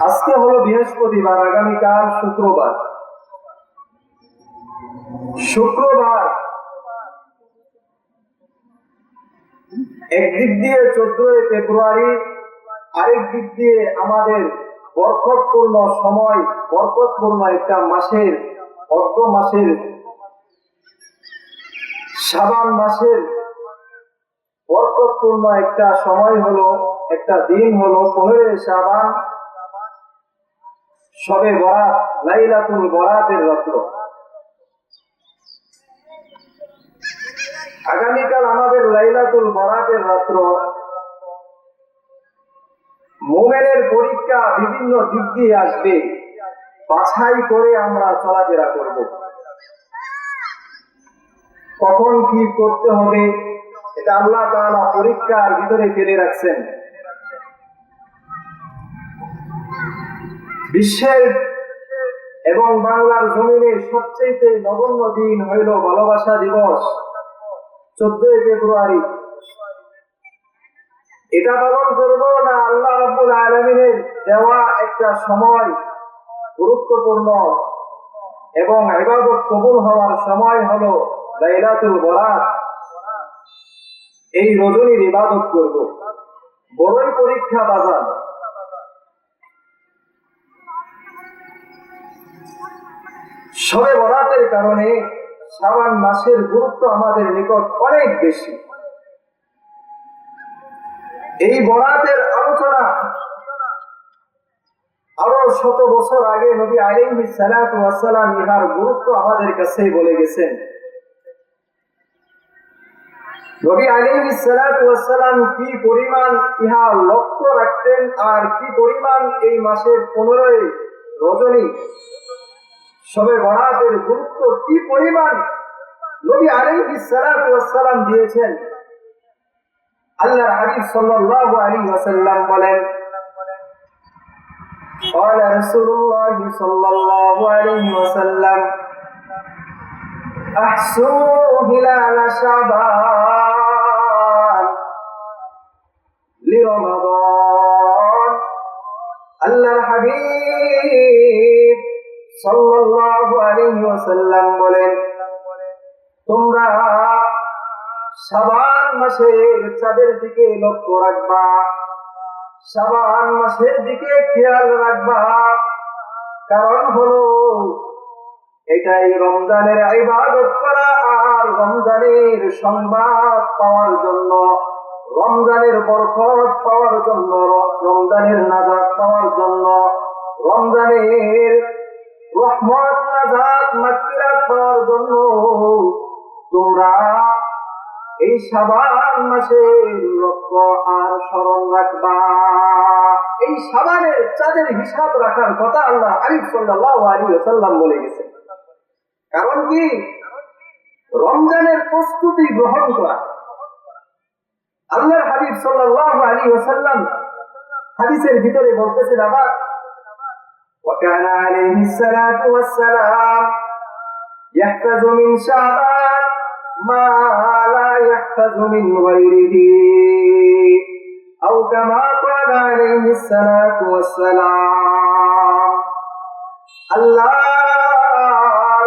আজকে হলো বৃহস্পতিবার, আগামীকাল শুক্রবার। একদিক দিয়ে 14 ফেব্রুয়ারি, আরেক দিক দিয়ে আমাদের বরকতপূর্ণ সময়, বরকতপূর্ণ একটা মাসের, অর্ধ মাসের, শাবান মাসের বরকতপূর্ণ একটা সময় হলো, একটা দিন হলো 15 শাবান, শবে বরাত, লাইলাতুল বরাতের রাত্র। আগামীকাল আমাদের লাইলাতুল বরাতের রাত্র। মুমিনের পরীক্ষা বিভিন্ন দিক দিয়ে আসবে, বাছাই করে আমরা চলাফেরা করব। কখন কি করতে হবে এটা আল্লাহ তাআলা পরীক্ষার ভিতরে ফেলে রাখছেন। বিশ্বের এবং বাংলার জমিনে সবচেয়ে নগণ্য দিন হইল ভালোবাসা দিবস, 14 ফেব্রুয়ারি। এটা পালন করব না আল্লাহ রাব্বুল আলামিনের দেওয়া একটা সময়, গুরুত্বপূর্ণ এবং ইবাদত কবুল হওয়ার সময় হলো লাইলাতুল বরাত। এই রজনীর ইবাদত করব, বড়ই পরীক্ষা বাজার। শবে বরাতের কারণে শাবান মাসের গুরুত্ব আমাদের নিকট অনেক বেশি। এই বরাতের আলোচনা আরো শত বছর আগে নবী আলাইহিস সালাতু ওয়াস সালাম ইহার গুরুত্ব আমাদের কাছে বলে গেছেন। নবী আলাইহিস সালাতু ওয়াস সালাম কি পরিমাণ ইহা লক্ষ্য রাখতেন, আর কি পরিমাণ এই মাসের 15 রজনী শবে বরাতের গুরুত্ব কি পরিমাণ নবী আলাইহিস সালাতু ওয়াস সালাম দিয়েছেন। আল্লাহর হাবিব সাল্লাল্লাহু আলাইহি ওয়াসাল্লাম বলেন, قال رسول الله صلى الله عليه وسلم احسوا هلال شعبان لرمضان। আল্লাহর হাবিব সাল্লাল্লাহু আলাইহি ওয়াসাল্লাম বলেন, তোমরা শাবান মাসের চাঁদের দিকে লক্ষ্য রাখবা, শাবান মাসের দিকে খেয়াল রাখবা। কারণ হলো এটাই রমজানের ইবাদত করা, আর রমজানের সংবাদ পাওয়ার জন্য, রমজানের বরকত পাওয়ার জন্য, রমজানের নাজাত পাওয়ার জন্য, রমজানের রহমত, নাজাত, মাগফিরাত পাওয়ার জন্য তোমরা এই শাবান মাসের লক্ষ্য আর স্মরণ রাখবা। এই শাবানের চাঁদের হিসাব রাখার কথা আল্লাহ হাবিব সাল্লাল্লাহু আলাইহি ওয়াসাল্লাম বলে গেছেন। কারণ কি? রমজানের প্রস্তুতি গ্রহণ করা। আল্লাহর হাবিব সাল্লাল্লাহু আলাইহি ওয়াসাল্লাম হাদিসের ভিতরে বলতেছেন, আবার وكان عليه الصلاة والسلام يحفظ من شعبان ما لا يحفظ من غيره أو كما قال عليه الصلاة والسلام। আল্লাহর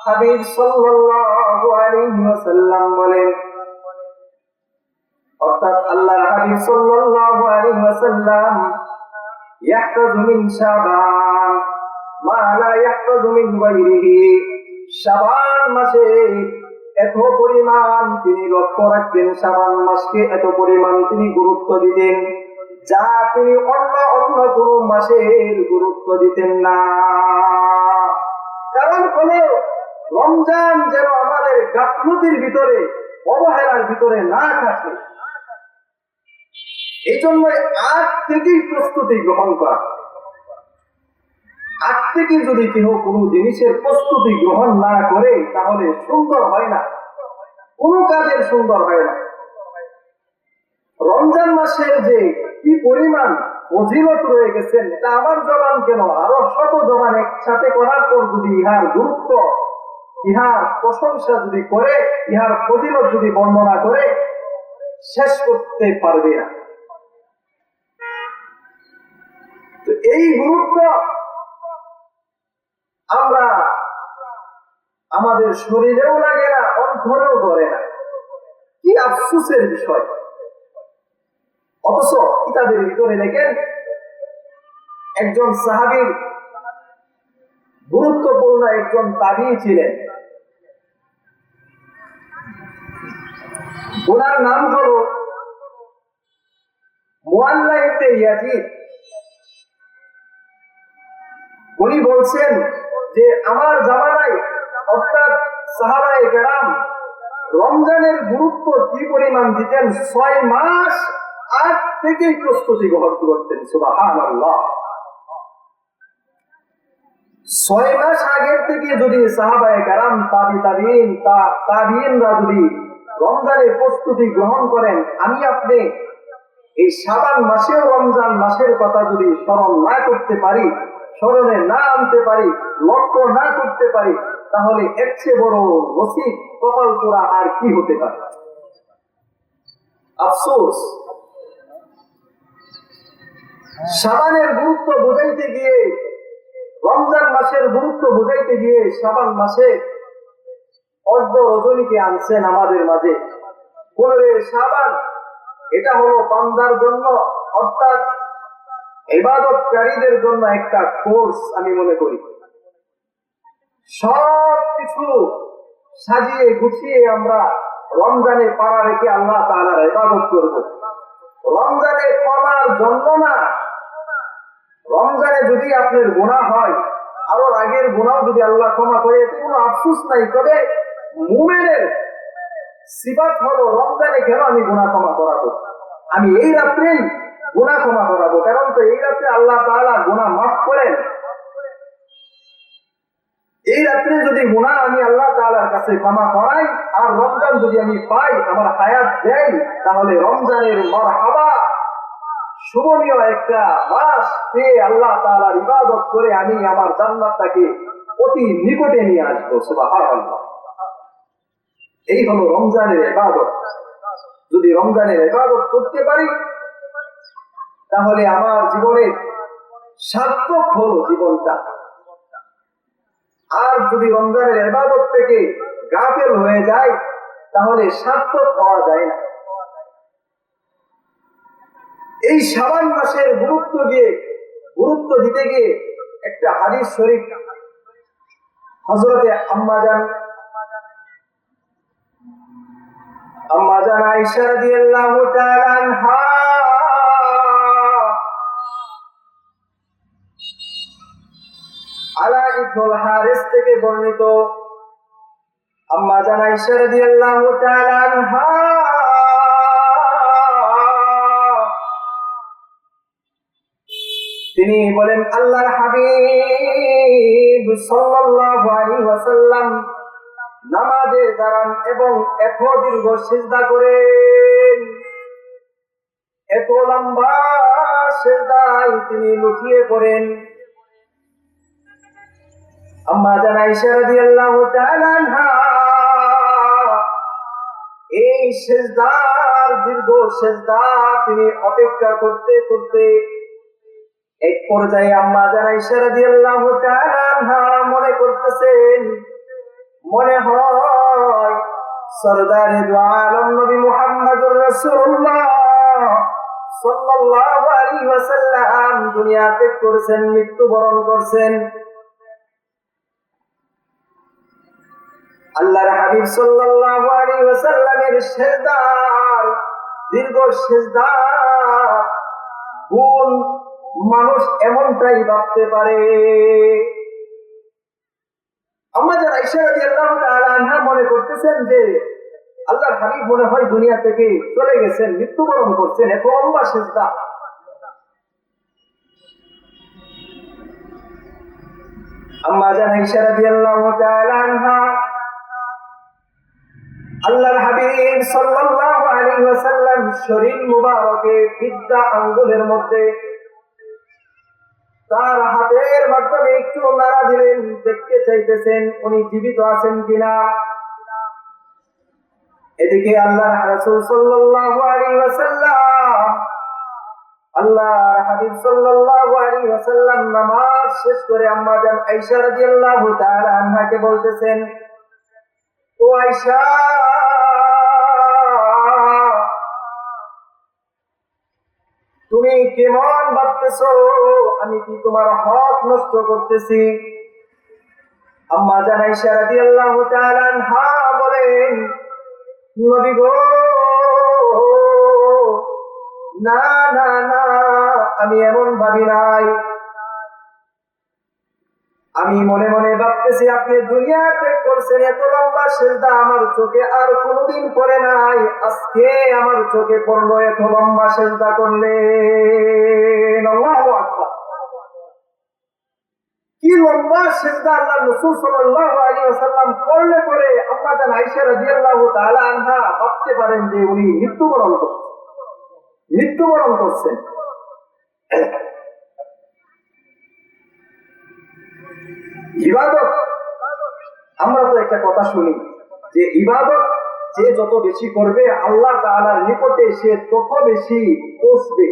হাবিব সাল্লাল্লাহু আলাইহি ওয়াসাল্লাম বলেন, অর্থাৎ আল্লাহর হাবিব সাল্লাল্লাহু আলাইহি ওয়াসাল্লাম ইয়াহফাযু মিন শাবান মা লা ইয়াহফাযু মিন গায়রিহি, শাবান মাসে এত পরিমাণ তিনি লক্ষ্য রাখতেন, শাবান মাসকে এত পরিমাণ তিনি গুরুত্ব দিতেন, যা তিনি অন্য কোন মাসের গুরুত্ব দিতেন না। কারণ হলো রমজান যেন আমাদের গাফলতির ভিতরে, অবহেলার ভিতরে না থাকে, এই জন্য আজ থেকেই প্রস্তুতি গ্রহণ করা। আজ থেকে যদি কেউ কোনো জিনিসের প্রস্তুতি গ্রহণ না করে তাহলে সুন্দর হয় না, কোনো কাজের সুন্দর হয় না। রমজান মাসের যে কি পরিমাণ ফজিলত রয়ে গেছেন, এটা আমার জবান কেন, আরো শত জবান একসাথে করার পর যদি ইহার গুরুত্ব, ইহার প্রশংসা যদি করে, ইহার ফজিলত যদি বর্ণনা করে শেষ করতে পারবে না। তো এই গুরুত্ব আমরা আমাদের শরীরেও লাগে না, অন্তরেও ধরে না। কি আফসোসের বিষয়। অথচ কিতাবের ভিতরে লেখেন একজন সাহাবীর গুরুত্বপূর্ণ একজন তাবিঈ ছিলেন, ওনার নাম হলো মুআল্লা ইবনে ইয়াজিদ। উনি বলছেন যে আমার জামানায় অর্থাৎ সাহাবায়ে কেরাম রমজানের গুরুত্ব কি পরিমাণ দিতেন, 6 মাস আগ থেকেই প্রস্তুতি গ্রহণ করতেন। সুবহানাল্লাহ। 6 মাস আগের থেকে যদি সাহাবায়ে কেরাম তাবিঈনরা যদি রমজানের প্রস্তুতি গ্রহণ করেন, আমি আপনি এই শাবান মাসেও রমজান মাসের কথা যদি স্মরণ না করতে পারি, স্মরণে না আনতে পারি, লক্ষ্য না করতে পারি, তাহলে এর চেয়ে বড় নসিব কপাল পোড়া আর কি হতে পারে। আফসোস, শাবানের গুরুত্ব বোঝাইতে গিয়ে, রমজান মাসের গুরুত্ব বোঝাইতে গিয়ে শাবান মাসে অর্ধ রজনীকে আনছেন আমাদের মাঝে। 15 শাবান, এটা হলো বান্দার জন্য অর্থাৎ ইবাদতকারীদের জন্য একটা কোর্স আমি মনে করি। সব কিছু সাজিয়ে গুছিয়ে আমরা রমজানে পাড়া রেখে আল্লাহ তাআলার ইবাদত করব। রমজানে ক্ষমার জন্য না, রমজানে যদি আপনার গুনাহ হয়, আরো আগের গুনাহ যদি আল্লাহ ক্ষমা করে, এতে কোনো আফসোস নাই। তবে মুমিনের সিফাত হলো রমজানে কেন আমি গুনাহ ক্ষমা করাবো, আমি এই রাত্রেই গুনাহ ক্ষমা করাবো। কারণ তো এই রাত্রে আল্লাহ তাআলা গুনাহ মাফ করেন। এই রাত্রে যদি গুনাহ আমি আল্লাহ তাআলার কাছে ক্ষমা করাই, আর রমজান যদি আমি পাই, আমার হায়াত দেয়, তাহলে রমজানের মারহাবা শুভনীয় একটা মাস পেয়ে আল্লাহ তাআলার ইবাদত করে আমি আমার জান্নাতটাকে অতি নিকটে নিয়ে আসবো। সুবহানাল্লাহ। এই হলো রমজানের ইবাদত। যদি রমজানের ইবাদত করতে পারি, তাহলে আমার জীবনের সার্থক হলো জীবনটা। আর যদি রমজানের ইবাদত থেকে গাফেল হয়ে যায়, তাহলে সার্থক হওয়া যায় না। এই শাবান মাসের গুরুত্ব দিতে গিয়ে একটা হাদিস শরীফ হযরতে আম্মাজান আয়েশা রাদিয়াল্লাহু তাআলা আনহা আলা ইবনুল হারিস থেকে বর্ণিত। আম্মাজান আয়েশা রাদিয়াল্লাহু তাআলা আনহা তিনি বলেন, আল্লাহর হাবিব সাল্লাল্লাহু আলাইহি ওয়াসাল্লাম নামাজে দাঁড়ান এবং এত দীর্ঘ সিজদা করেন, এত লম্বা সিজদায় তিনি লুটিয়ে পড়েন। আম্মা জান আয়েশা রাদিয়াল্লাহু তাআলা আনহা এই সিজদার দীর্ঘ সিজদা তিনি অপেক্ষা করতে করতে এক পর্যায়ে আম্মা জান আয়েশা রাদিয়াল্লাহু তাআলা আনহা মনে করতেছেন, মনে হয় সরদারে দু আলম নবী মুহাম্মদুর রাসূলুল্লাহ সাল্লাল্লাহু আলাইহি ওয়াসাল্লাম দুনিয়া ত্যাগ করেছেন, মৃত্যুবরণ করেছেন। আল্লাহর হাবিব সাল্লাল্লাহু আলাইহি ওয়াসাল্লামের সিজদার দীর্ঘ সিজদা গুণ মানুষ এমনটাই ভাবতে পারে। আম্মা জান আয়েশা রাদিয়াল্লাহু তাআলা আনহা মনে করতেছেন যে আল্লাহর হাবিব মনে হয় দুনিয়া থেকে চলে গেছেন, মৃত্যুবরণ করছেন, এত লম্বা সিজদা। আম্মা জান আয়েশা রাদিয়াল্লাহু তাআলা আনহা আল্লাহর হাবিব সাল্লাল্লাহু আলাইহি ওয়াসাল্লাম শরীর মুবারকে বিদ্যা আঙ্গুলের মধ্যে তার হাতের মাধ্যমে একটু নাড়া দিলেন, দেখতে চাইতেছেন উনি জীবিত আছেন কিনা। এদিকে আল্লাহর রাসূল সাল্লাল্লাহু আলাইহি ওয়াসাল্লাম আল্লাহর হাবিব সাল্লাল্লাহু আলাইহি ওয়াসাল্লাম নামাজ শেষ করে আম্মা জান আয়েশা রাদিয়াল্লাহু তাআলা আনহাকে বলতেছেন, ও আয়েশা, তুমি কেমন ভাবতেছো আমি কি তোমার হক নষ্ট করতেছি? আম্মা জান আয়েশা রাদিয়াল্লাহু তাআলা আনহা বলেন, নবী গো, না না না, আমি এমন ভাবি নাই। আমি মনে মনে ভাবতেছি আপনি দুনিয়া ত্যাগ করছেন, এত লম্বা সিজদা আমার চোখে আর কোনোদিন পড়ে নাই, আজকে আমার চোখে পড়লো এত লম্বা সিজদা করলেন। আল্লাহু আকবার। কি লম্বা সিজদা আল্লাহর রাসূল সাল্লাল্লাহু আলাইহি ওয়াসাল্লাম করলে পরে আম্মা জান আয়েশা রাদিয়াল্লাহু তাআলা আনহা ভাবতে পারেন যে উনি মৃত্যুবরণ করছেন। ইবাদত, আমরা তো একটা কথা শুনি যে ইবাদত যে যত বেশি করবে আল্লাহ তাআলার নিকটে সে তত বেশি পৌঁছবে।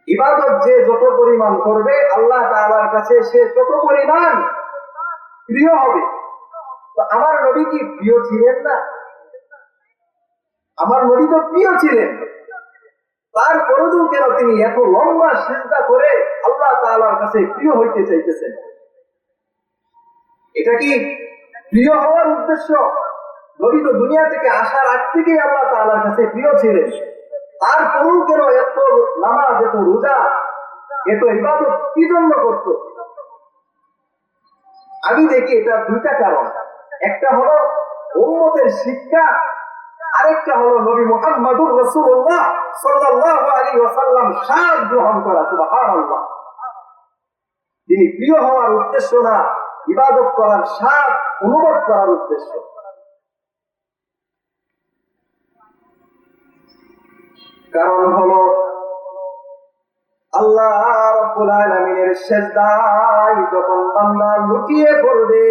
ইবাদত যে যত পরিমাণ করবে আল্লাহ তাআলার কাছে সে তত পরিমাণ প্রিয় হবে। তো আমার নবী কি প্রিয় ছিলেন না? আমার নবী তো প্রিয় ছিলেন, তারপরেও কেন তিনি এত লম্বা সিজদা করে আল্লাহ তাআলার কাছে প্রিয় হইতে চাইতেছেন? এটা কি প্রিয় হওয়ার উদ্দেশ্য? নবী তো দুনিয়া থেকে আসার আগ থেকেই আল্লাহ তাআলার কাছে প্রিয় ছিলেন, তারপরেও কেন এত নামাজ, এত রোজা, এত ইবাদত কি জন্য করত? আমি দেখি এটা দুইটা কারণ। একটা হলো উম্মতের শিক্ষা, আরেকটা হলো নবী মুহাম্মদুর রাসূলুল্লাহ সাল্লাল্লাহু আলাইহি ওয়াসাল্লাম স্বাদ গ্রহণ করা। সুবহানাল্লাহ। তিনি প্রিয় হওয়ার উদ্দেশ্য না, ইবাদত করার স্বাদ অনুভব করার উদ্দেশ্য। কারণ হলো আল্লাহ রাব্বুল আলামিনের সিজদায় যখন বান্দা লুটিয়ে পড়বে,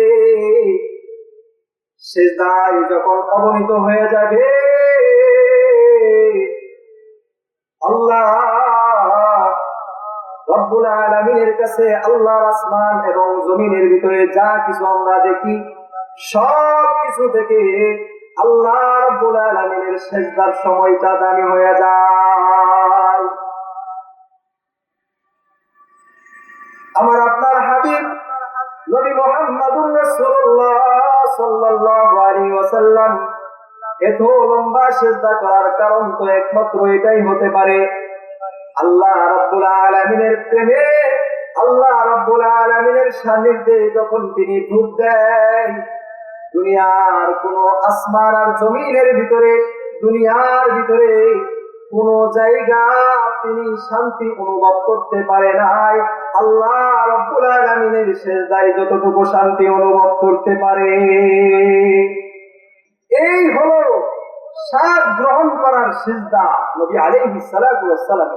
সিজদায় যখন অবনীত হয়ে যাবে, আল্লাহ রব্বুল আলামিনের কাছে আল্লাহর আসমান এবং জমিনের ভিতরে যা কিছু আমরা দেখি সব কিছু থেকে আল্লাহ রব্বুল আলামিনের সিজদার সময়টা দামি হয়ে যায়। আমার আপনার হাবিব নবী মুহাম্মদুর রাসূলুল্লাহ সাল্লাল্লাহু আলাইহি ওয়াসাল্লাম এত লম্বা সিজদা করার কারণ তো একমাত্র এটাই হতে পারে, আল্লাহ রাব্বুল আলামিনের প্রেমে, আল্লাহ রাব্বুল আলামিনের সান্নিধ্যে যখন তিনি ডুব দেন, দুনিয়ার কোন আসমান আর জমিনের ভিতরে, দুনিয়ার ভিতরে কোন জায়গা তিনি শান্তি অনুভব করতে পারে নাই, আল্লাহ রাব্বুল আলামিনের সিজদায় যতটুকু শান্তি অনুভব করতে পারে। এই হলো স্বাদ গ্রহণ করার সিজদা নবী আলাইহিস সালাতু ওয়াস সালাম।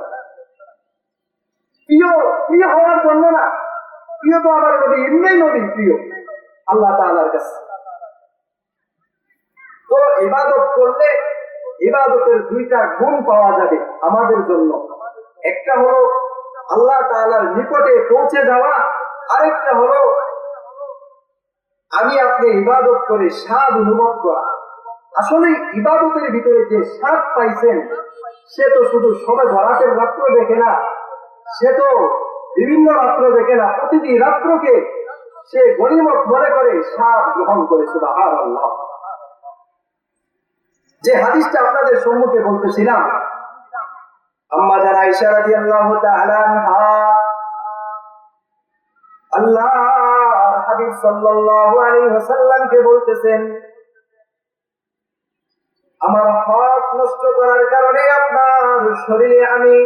প্রিয় হওয়ার জন্য না, প্রিয় তো আমার নবী, এমনি নবী প্রিয় আল্লাহ তাআলার কাছে। তো ইবাদত করলে ইবাদতের দুইটা গুণ পাওয়া যাবে আমাদের জন্য। একটা হলো আল্লাহ তাআলার নিকটে পৌঁছে যাওয়া, আরেকটা হলো আমি আপনি ইবাদত করে স্বাদ অনুভব করা। আসলে ইবাদতের ভিতরে যে স্বাদ পাইছেন সে তো শুধু সবে বরাতের রাত্র দেখে না, সে তো বিভিন্ন রাত্র দেখে না, প্রতিটি রাত্রকে সে গনিমত মনে করে স্বাদ গ্রহণ করে। সুবহানাল্লাহ। যে হাদিসটা আপনাদের সম্মুখে বলতেছিলাম, আম্মা জান আয়েশা রাদিয়াল্লাহু তাআলা আনহা আল্লাহর হাবিব সাল্লাল্লাহু আলাইহি ওয়াসাল্লামকে বলতেছেন, আমার হক নষ্ট করার কারণে আপনার শরীরে আমি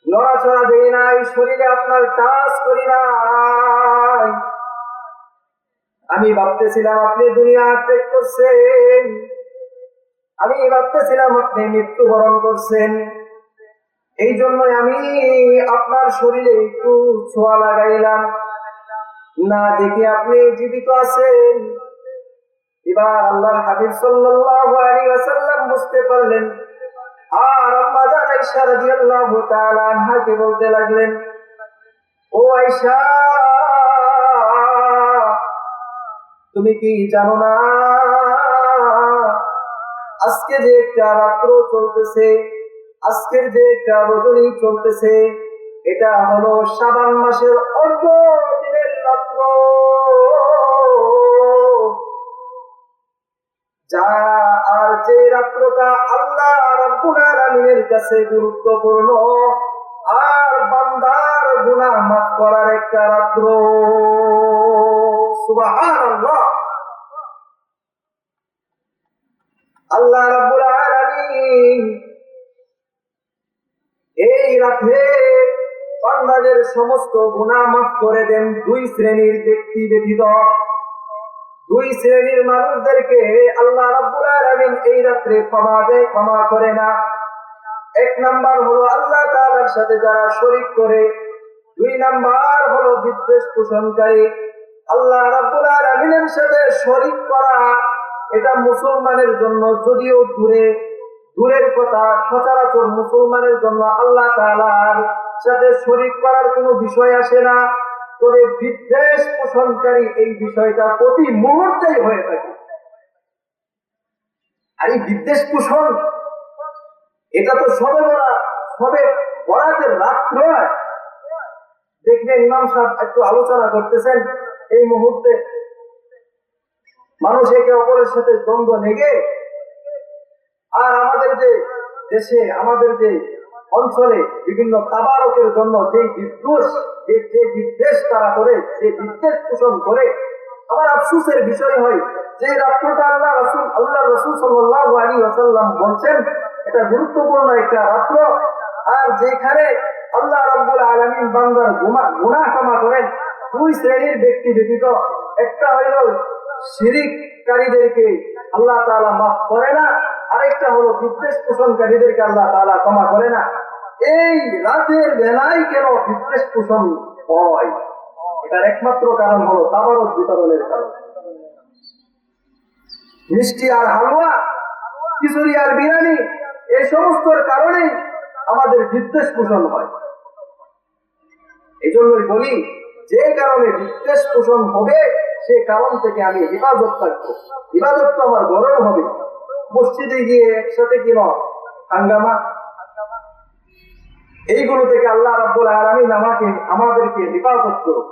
নড়াচড়া দেই নাই, শরীরে আপনার টাচ করি নাই। আমি ভাবতেছিলাম আপনি দুনিয়া ত্যাগ করছেন, আমি ভাবতেছিলাম আপনি মৃত্যুবরণ করছেন, এই জন্যই আমি আপনার শরীরে একটু ছোঁয়া লাগাইলাম, না দেখি আপনি জীবিত আছেন। এবার আল্লাহর হাবিব সাল্লাল্লাহু আলাইহি ওয়াসাল্লাম বুঝতে পারলেন, আর আম্মা জান আয়েশা রাদিয়াল্লাহু তাআলা আনহাকে বলতে লাগলেন, ও আয়েশা, তুমি কি জানো না আজকে যে একটা রাত্র চলতেছে, আজকের যে একটা রজনী চলতেছে, এটা হলো শাবান মাসের অর্ধ দিনের রাত্র, যা আর যে রাত্রটা আল্লাহ রাব্বুল আলামিনের কাছে গুরুত্বপূর্ণ আর বান্দার গুনাহ মাফ করার একটা রাত্র। সুবহানাল্লাহ। আল্লাহ রাব্বুল আলামিন এই রাতে বান্দাদের সমস্ত গুনাহ মাফ করে দেন দুই শ্রেণীর ব্যক্তি ব্যতীত। দুই শ্রেণীর মানুষদেরকে আল্লাহ রাব্বুল আলামিন এই রাতে ক্ষমা করে না। এক নাম্বার হলো আল্লাহ তাআলার সাথে যারা শরীক করে, দুই নাম্বার হলো বিদ্বেষ পোষণকারী। আল্লাহ রাব্বুল আলামিনের সাথে শরীক করা এটা মুসলমানের জন্য যদিও দূরের কথা, সচরাচর মুসলমানের জন্য আল্লাহ তাআলার সাথে শরীক করার কোনো বিষয় আসে না। তবে বিদ্বেষ পোষণকারী এই বিষয়টা প্রতি মুহূর্তেই হয়ে থাকে। আর এই বিদ্বেষ পোষণ এটা তো সবে বরাতের রাত্র। দেখবেন ইমাম সাহেব একটু আলোচনা করতেছেন, এই মুহূর্তে মানুষ একে অপরের সাথে দ্বন্দ্ব লেগে, আর আমাদের যে দেশে, আমাদের যে অঞ্চলে বিভিন্ন তাবারকের জন্য যে বিদ্বেষ তারা করে, যে বিদ্বেষ পোষণ করে, আমার আফসোসের বিষয় হয় যে রাত্রটা আল্লাহ রাসূল সাল্লাল্লাহু আলাইহি ওয়াসাল্লাম বলছেন এটা গুরুত্বপূর্ণ একটা রাত্র, আর যেখানে আল্লাহ রাব্বুল আলামিন বান্দার গুনাহ ক্ষমা করেন দুই শ্রেণীর ব্যক্তি ব্যতীত। একটা হইল শিরিককারীদেরকে আল্লাহ তাআলা মাফ করে না, আরেকটা হলো বিদ্বেষ পোষণকারীদেরকে আল্লাহ তাআলা ক্ষমা করে না। এই রাতের বেলায় কেন বিদ্বেষ পোষণ হয়, এটার একমাত্র কারণ হলো তাবারক বিতরণের কারণ। মিষ্টি আর হালুয়া, খিচুড়ি আর বিরিয়ানি, এই সমস্ত কারণে আমাদের বিদ্বেষ পোষণ হয়। এই জন্যই বলি, যে কারণে বিদ্বেষ পোষণ হবে সে কারণ থেকে আমি হেফাজত থাকবো। ইবাদত তো আমার গরম হবে, মসজিদে গিয়ে একসাথে কি হাঙ্গামা, এইগুলো থেকে আল্লাহ রাব্বুল আলামিন আমাদেরকে হেফাজত করুন।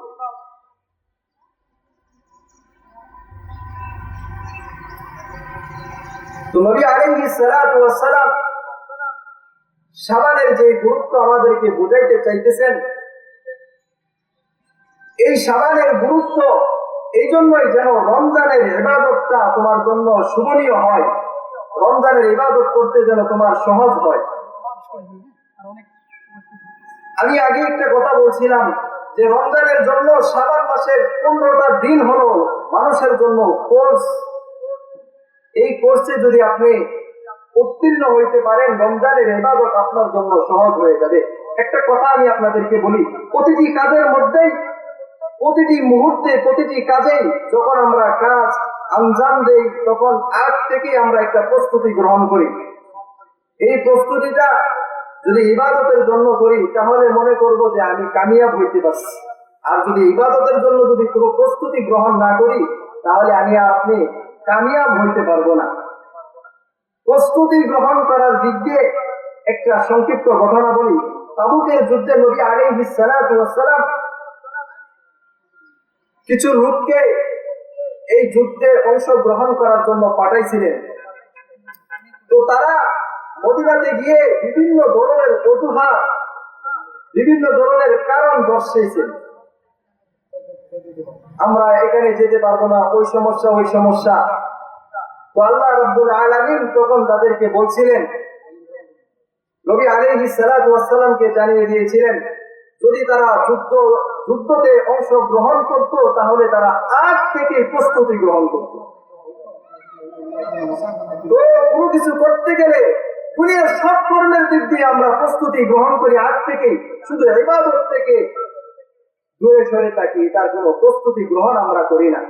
তো নবী আলাইহিস সালাতু ওয়াস সালাম শাবানের যে গুরুত্ব আমাদেরকে বুঝাইতে চাইতেছেন, এই শাবানের গুরুত্ব এই জন্যই যেন রমজানের ইবাদতটা তোমার জন্য শুভনীয় হয়, রমজানের ইবাদত করতে যেন তোমার সহজ হয়। আমি আগে একটা কথা বলছিলাম যে রমজানের জন্য শাবান মাসের 15টা দিন হলো মানুষের জন্য কোর্স। এই কোর্সে যদি আপনি উত্তীর্ণ হইতে পারেন, রমজানের ইবাদত আপনার জন্য সহজ হয়ে যাবে। একটা কথা আমি আপনাদেরকে বলি, প্রতিটি কাজের মধ্যেই, প্রতিটি মুহূর্তে, প্রতিটি কাজেই যখন আমরা কাজ আঞ্জাম দেই তখন আগ থেকে আমরা একটা প্রস্তুতি গ্রহণ করি। এই প্রস্তুতিটা যদি ইবাদতের জন্য করি তাহলে মনে করব যে আমি কামিয়াব হইতে পারছি, আর যদি ইবাদতের জন্য যদি কোনো প্রস্তুতি গ্রহণ না করি তাহলে আমি আর আপনি কামিয়াব হইতে পারবো না। প্রস্তুতি গ্রহণ করার দিক দিয়ে একটা সংক্ষিপ্ত ঘটনা বলি। তাবুকের যুদ্ধে নবী আলাইহিস সালাতু ওয়াস সালাম কিছু লোককে এই যুদ্ধে অংশগ্রহণ করার জন্য পাঠাইছিলেন। তো তারা মদিনাতে গিয়ে বিভিন্ন ধরনের অজুহাত, বিভিন্ন ধরনের কারণ দর্শাইছে। আমরা এখানে যেতে পারবো না, ওই সমস্যা। তো আল্লাহ রাব্বুল আলামিন তখন তাদেরকে বলছিলেন, নবী আলাইহিস সালাতু ওয়াস সালামকে জানিয়ে দিয়েছিলেন যদি তারা যুদ্ধতে অংশগ্রহণ করত তাহলে তারা আগ থেকে প্রস্তুতি গ্রহণ করত। তো কোনো কিছু করতে গেলে দুনিয়ার সব কর্মের দিক দিয়ে আমরা প্রস্তুতি গ্রহণ করি আগ থেকে, শুধু ইবাদত থেকে দূরে সরে থাকি, তার কোনো প্রস্তুতি গ্রহণ আমরা করি না।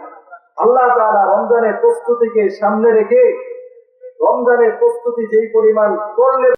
আল্লাহ তাআলা রমজানের প্রস্তুতিকে সামনে রেখে, রমজানের প্রস্তুতি যেই পরিমাণ করলে